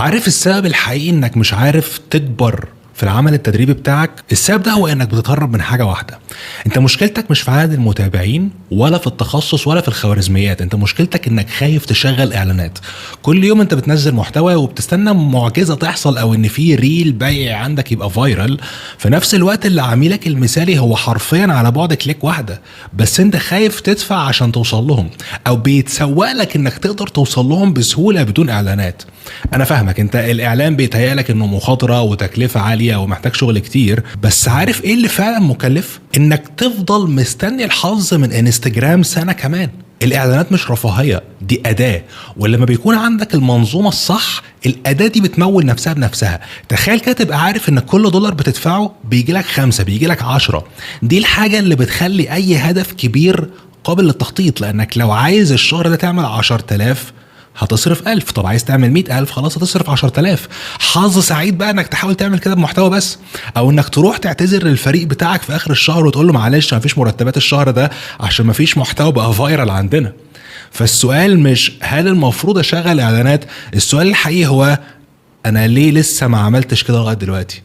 عارف السبب الحقيقي انك مش عارف تكبر في العمل التدريبي بتاعك؟ السبب ده هو انك بتتهرب من حاجه واحده. انت مشكلتك مش في عدد المتابعين ولا في التخصص ولا في الخوارزميات، انت مشكلتك انك خايف تشغل اعلانات. كل يوم انت بتنزل محتوى وبتستنى معجزه تحصل او ان في ريل بيع عندك يبقى فايرال، في نفس الوقت اللي عميلك المثالي هو حرفيا على بعد كليك واحده، بس انت خايف تدفع عشان توصل لهم، او بيتسوق لك انك تقدر توصل لهم بسهوله بدون اعلانات. انا فاهمك، انت الاعلان بيتهيألك انه مخاطره وتكلفه عاليه ومحتاج شغل كتير، بس عارف ايه اللي فعلا مكلف؟ انك تفضل مستني الحظ من انستجرام سنه كمان. الاعلانات مش رفاهيه، دي اداه، ولما بيكون عندك المنظومه الصح الاداه دي بتمول نفسها بنفسها. تخيل كده تبقى عارف ان كل دولار بتدفعه بيجيلك 5، بيجيلك 10. دي الحاجه اللي بتخلي اي هدف كبير قابل للتخطيط، لانك لو عايز الشهر ده تعمل 10,000 هتصرف 1000، طب عايز تعمل 100,000 خلاص هتصرف 10,000. حظ سعيد بقى انك تحاول تعمل كده بمحتوى بس، او انك تروح تعتذر للفريق بتاعك في اخر الشهر وتقول له معلش مفيش مرتبات الشهر ده عشان مفيش محتوى بقى فايرال عندنا. فالسؤال مش هل المفروض اشغل اعلانات، السؤال الحقيقي هو انا ليه لسه ما عملتش كده لغايه دلوقتي.